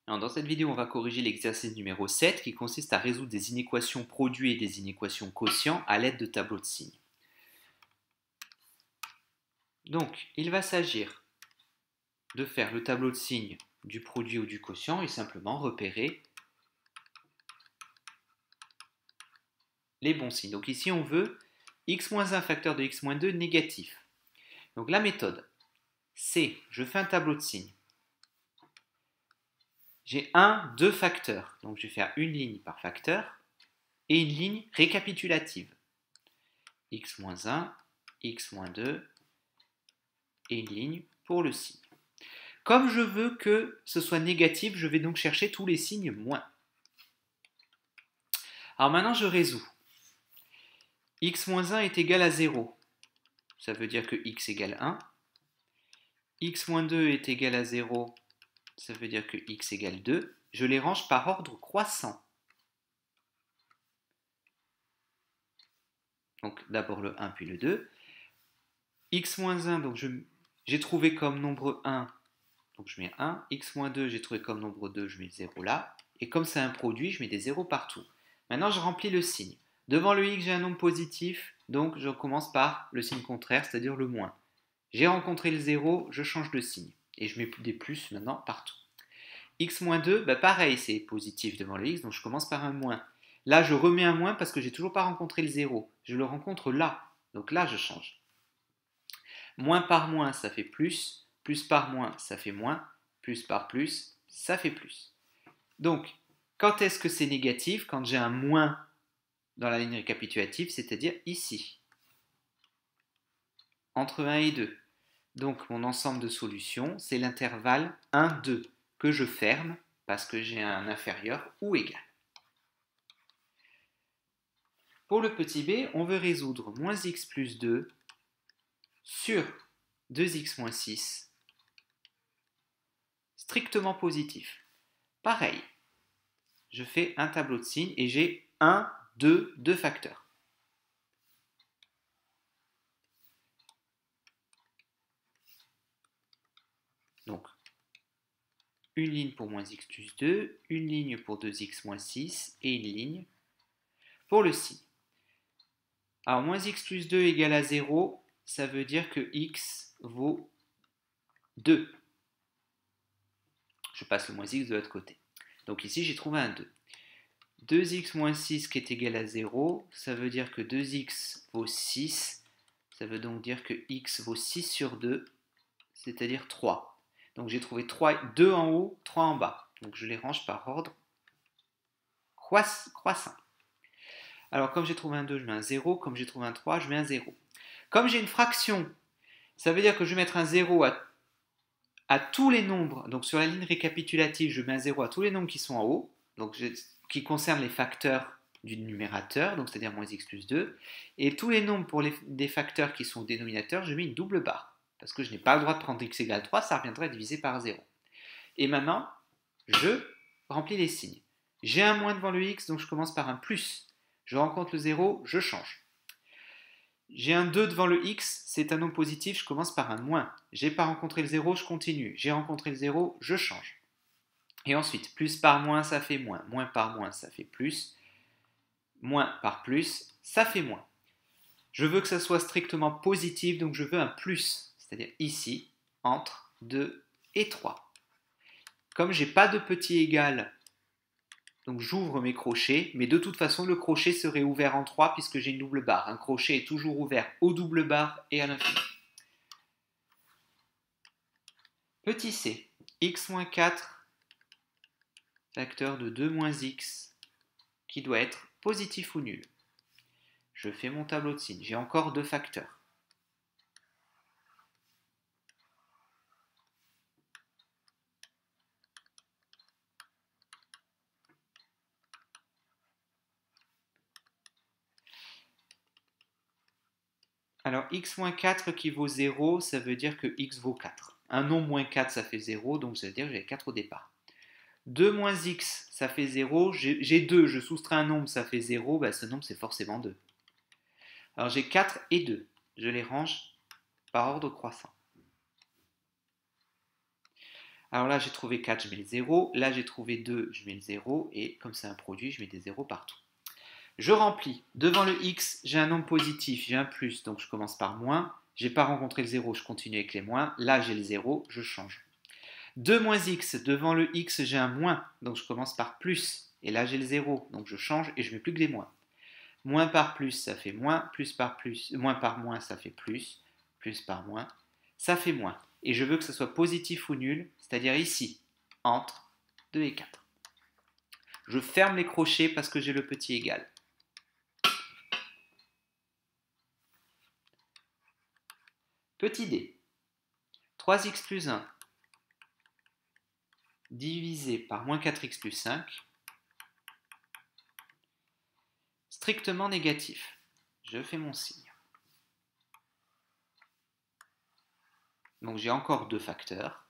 Alors, dans cette vidéo, on va corriger l'exercice numéro 7 qui consiste à résoudre des inéquations produits et des inéquations quotients à l'aide de tableaux de signes. Donc, il va s'agir de faire le tableau de signes du produit ou du quotient et simplement repérer les bons signes. Donc ici, on veut x-1 facteur de x-2 négatif. Donc la méthode, c'est, je fais un tableau de signes. J'ai deux facteurs, donc je vais faire une ligne par facteur et une ligne récapitulative. x-1, x-2 et une ligne pour le signe. Comme je veux que ce soit négatif, je vais donc chercher tous les signes moins. Alors maintenant, je résous. x-1 est égal à 0. Ça veut dire que x égale 1. x-2 est égal à 0. Ça veut dire que x égale 2. Je les range par ordre croissant. Donc d'abord le 1 puis le 2. x-1, donc j'ai trouvé comme nombre 1, donc je mets 1. x-2, j'ai trouvé comme nombre 2, je mets 0 là. Et comme c'est un produit, je mets des 0 partout. Maintenant, je remplis le signe. Devant le x, j'ai un nombre positif, donc je commence par le signe contraire, c'est-à-dire le moins. J'ai rencontré le 0, je change de signe. Et je mets des plus maintenant partout. x-2, bah pareil, c'est positif devant le x, donc je commence par un moins. Là, je remets un moins parce que j'ai toujours pas rencontré le 0. Je le rencontre là, donc là, je change. Moins par moins, ça fait plus. Plus par moins, ça fait moins. Plus par plus, ça fait plus. Donc, quand est-ce que c'est négatif? Quand j'ai un moins dans la ligne récapitulative, c'est-à-dire ici, entre 1 et 2. Donc, mon ensemble de solutions, c'est l'intervalle 1, 2, que je ferme parce que j'ai un inférieur ou égal. Pour le petit b, on veut résoudre moins x plus 2 sur 2x moins 6, strictement positif. Pareil, je fais un tableau de signes et j'ai 1, 2, 2 facteurs. Donc, une ligne pour moins x plus 2, une ligne pour 2x moins 6 et une ligne pour le signe. Alors, moins x plus 2 égale à 0, ça veut dire que x vaut 2. Je passe le moins x de l'autre côté. Donc ici, j'ai trouvé un 2. 2x moins 6 qui est égal à 0, ça veut dire que 2x vaut 6. Ça veut donc dire que x vaut 6 sur 2, c'est-à-dire 3. Donc j'ai trouvé 2 en haut, 3 en bas. Donc je les range par ordre croissant. Alors comme j'ai trouvé un 2, je mets un 0. Comme j'ai trouvé un 3, je mets un 0. Comme j'ai une fraction, ça veut dire que je vais mettre un 0 à tous les nombres. Donc sur la ligne récapitulative, je mets un 0 à tous les nombres qui sont en haut, donc qui concernent les facteurs du numérateur, donc c'est-à-dire moins x plus 2. Et tous les nombres pour des facteurs qui sont au dénominateur, je mets une double barre. Parce que je n'ai pas le droit de prendre x égale 3, ça reviendrait à diviser par 0. Et maintenant, je remplis les signes. J'ai un moins devant le x, donc je commence par un plus. Je rencontre le 0, je change. J'ai un 2 devant le x, c'est un nombre positif, je commence par un moins. J'ai pas rencontré le 0, je continue. J'ai rencontré le 0, je change. Et ensuite, plus par moins, ça fait moins. Moins par moins, ça fait plus. Moins par plus, ça fait moins. Je veux que ça soit strictement positif, donc je veux un plus, c'est-à-dire ici, entre 2 et 3. Comme j'ai pas de petit égal, donc j'ouvre mes crochets, mais de toute façon le crochet serait ouvert en 3 puisque j'ai une double barre. Un crochet est toujours ouvert aux doubles barres et à l'infini. Petit c, x-4 facteur de 2 moins x qui doit être positif ou nul. Je fais mon tableau de signes, j'ai encore deux facteurs. Alors x-4 qui vaut 0, ça veut dire que x vaut 4. Un nombre moins 4, ça fait 0, donc ça veut dire que j'ai 4 au départ. 2 moins x, ça fait 0. J'ai 2, je soustrais un nombre, ça fait 0. Ben, ce nombre, c'est forcément 2. Alors j'ai 4 et 2. Je les range par ordre croissant. Alors là, j'ai trouvé 4, je mets le 0. Là, j'ai trouvé 2, je mets le 0. Et comme c'est un produit, je mets des 0 partout. Je remplis. Devant le x, j'ai un nombre positif, j'ai un plus, donc je commence par moins. Je n'ai pas rencontré le 0, je continue avec les moins. Là, j'ai le 0, je change. 2 moins x, devant le x, j'ai un moins, donc je commence par plus. Et là, j'ai le 0, donc je change et je ne mets plus que des moins. Moins par plus, ça fait moins, plus par plus, moins par moins, ça fait plus par moins, ça fait moins. Et je veux que ce soit positif ou nul, c'est-à-dire ici, entre 2 et 4. Je ferme les crochets parce que j'ai le petit égal. Petit d. 3x plus 1 divisé par moins 4x plus 5, strictement négatif. Je fais mon signe. Donc j'ai encore deux facteurs.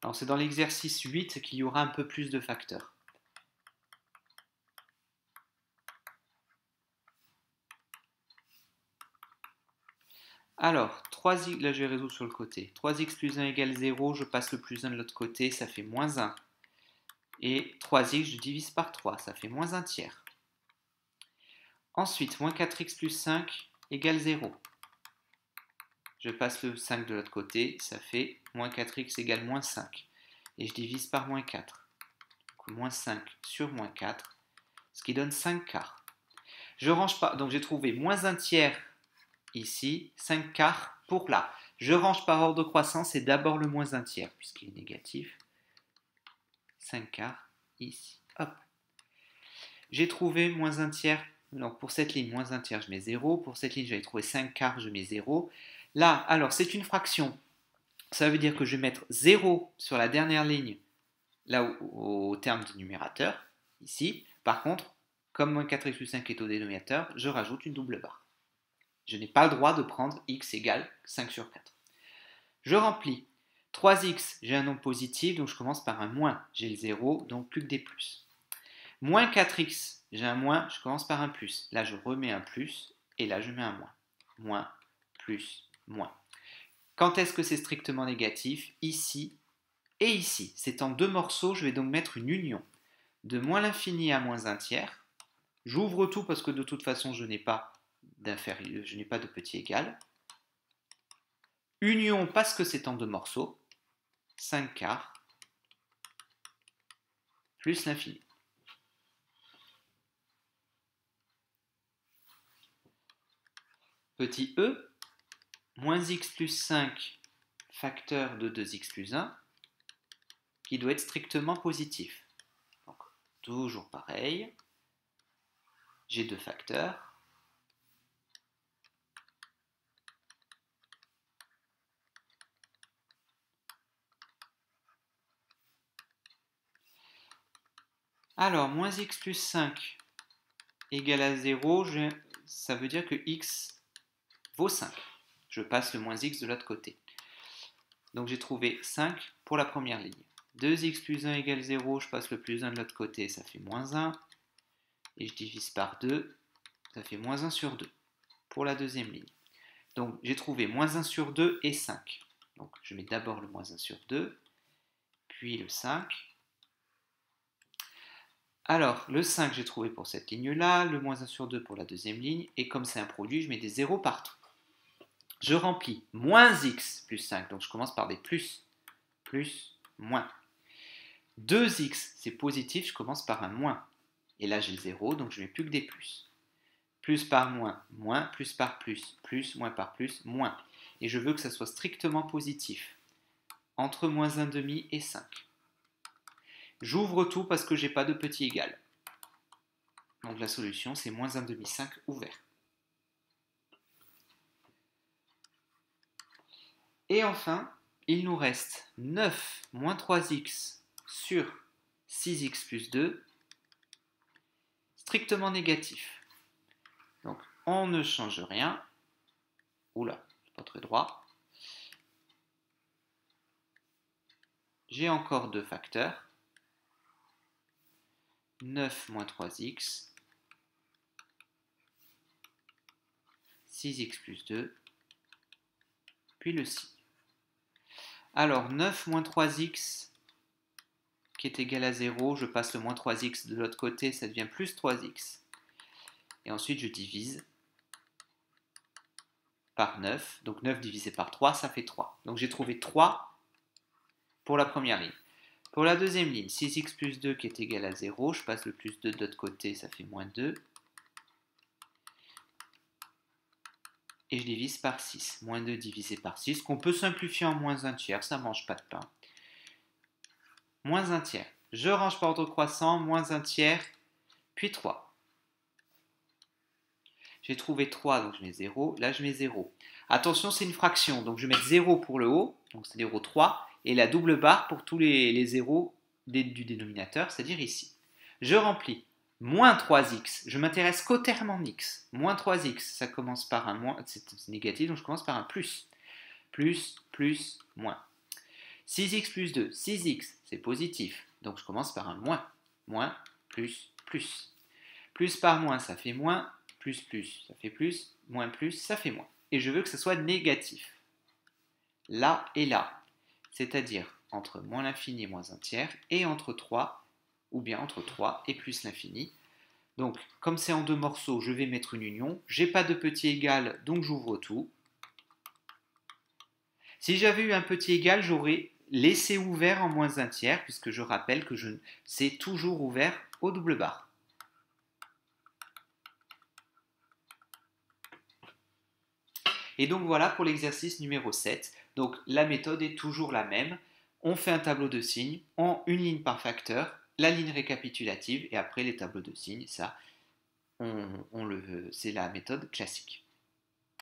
Alors c'est dans l'exercice 8 qu'il y aura un peu plus de facteurs. Alors, 3x, là je vais résoudre sur le côté. 3x plus 1 égale 0, je passe le plus 1 de l'autre côté, ça fait moins 1. Et 3x, je divise par 3, ça fait moins 1 tiers. Ensuite, moins 4x plus 5 égale 0. Je passe le 5 de l'autre côté, ça fait moins 4x égale moins 5. Et je divise par moins 4. Donc moins 5 sur moins 4, ce qui donne 5 quarts. Je range pas, donc j'ai trouvé moins 1 tiers ici, 5 quarts pour là. Je range par ordre de croissance et d'abord le moins 1 tiers, puisqu'il est négatif. 5 quarts ici. Hop. J'ai trouvé moins 1 tiers. Donc pour cette ligne, moins 1 tiers, je mets 0. Pour cette ligne, j'avais trouvé 5 quarts, je mets 0. Là, alors c'est une fraction. Ça veut dire que je vais mettre 0 sur la dernière ligne, là au terme du numérateur, ici. Par contre, comme moins 4x plus 5 est au dénominateur, je rajoute une double barre. Je n'ai pas le droit de prendre x égale 5 sur 4. Je remplis. 3x, j'ai un nombre positif, donc je commence par un moins. J'ai le 0, donc plus que des plus. Moins 4x, j'ai un moins, je commence par un plus. Là, je remets un plus, et là, je mets un moins. Moins, plus, moins. Quand est-ce que c'est strictement négatif? Ici et ici. C'est en deux morceaux, je vais donc mettre une union. De moins l'infini à moins un tiers. J'ouvre tout parce que de toute façon, je n'ai pas d'inférieur, je n'ai pas de petit égal. Union parce que c'est en deux morceaux. 5 quarts plus l'infini. Petit e, moins x plus 5 facteur de 2x plus 1, qui doit être strictement positif. Donc, toujours pareil, j'ai deux facteurs. Alors, moins x plus 5 égale à 0, ça veut dire que x vaut 5. Je passe le moins x de l'autre côté. Donc j'ai trouvé 5 pour la première ligne. 2x plus 1 égale 0, je passe le plus 1 de l'autre côté, ça fait moins 1. Et je divise par 2, ça fait moins 1 sur 2 pour la deuxième ligne. Donc j'ai trouvé moins 1 sur 2 et 5. Donc je mets d'abord le moins 1 sur 2, puis le 5. Alors le 5 j'ai trouvé pour cette ligne-là, le moins 1 sur 2 pour la deuxième ligne, et comme c'est un produit, je mets des zéros partout. Je remplis moins x plus 5, donc je commence par des plus, moins. 2x, c'est positif, je commence par un moins. Et là, j'ai le 0, donc je ne mets plus que des plus. Plus par moins, moins, plus par plus, moins par plus, moins. Et je veux que ça soit strictement positif. Entre moins 1,5 et 5. J'ouvre tout parce que je n'ai pas de petit égal. Donc la solution, c'est moins 1,5, 5 ouvert. Et enfin, il nous reste 9 moins 3x sur 6x plus 2, strictement négatif. Donc on ne change rien. Oula, pas très droit. J'ai encore deux facteurs. 9 moins 3x, 6x plus 2, puis le signe. Alors, 9 moins 3x qui est égal à 0, je passe le moins 3x de l'autre côté, ça devient plus 3x. Et ensuite, je divise par 9. Donc 9 divisé par 3, ça fait 3. Donc j'ai trouvé 3 pour la première ligne. Pour la deuxième ligne, 6x plus 2 qui est égal à 0, je passe le plus 2 de l'autre côté, ça fait moins 2. Et je divise par 6. Moins 2 divisé par 6, qu'on peut simplifier en moins 1 tiers, ça ne mange pas de pain. Moins 1 tiers. Je range par ordre croissant, moins 1 tiers, puis 3. J'ai trouvé 3, donc je mets 0. Là, je mets 0. Attention, c'est une fraction, donc je vais mettre 0 pour le haut, donc c'est 0,3, et la double barre pour tous les zéros du dénominateur, c'est-à-dire ici. Je remplis. Moins 3x, je m'intéresse qu'au terme en x. Moins 3x, ça commence par un moins, c'est négatif, donc je commence par un plus. Plus, plus, moins. 6x plus 2, 6x, c'est positif, donc je commence par un moins. Moins, plus, plus. Plus par moins, ça fait moins. Plus, plus, ça fait plus. Moins, plus, ça fait moins. Et je veux que ce soit négatif. Là et là. C'est-à-dire entre moins l'infini et moins un tiers, et entre 3, ou bien entre 3 et plus l'infini. Donc, comme c'est en deux morceaux, je vais mettre une union. J'ai pas de petit égal, donc j'ouvre tout. Si j'avais eu un petit égal, j'aurais laissé ouvert en moins un tiers, puisque je rappelle que c'est toujours ouvert au double barre. Et donc voilà pour l'exercice numéro 7. Donc la méthode est toujours la même. On fait un tableau de signes en une ligne par facteur, la ligne récapitulative et après les tableaux de signes, ça, c'est la méthode classique.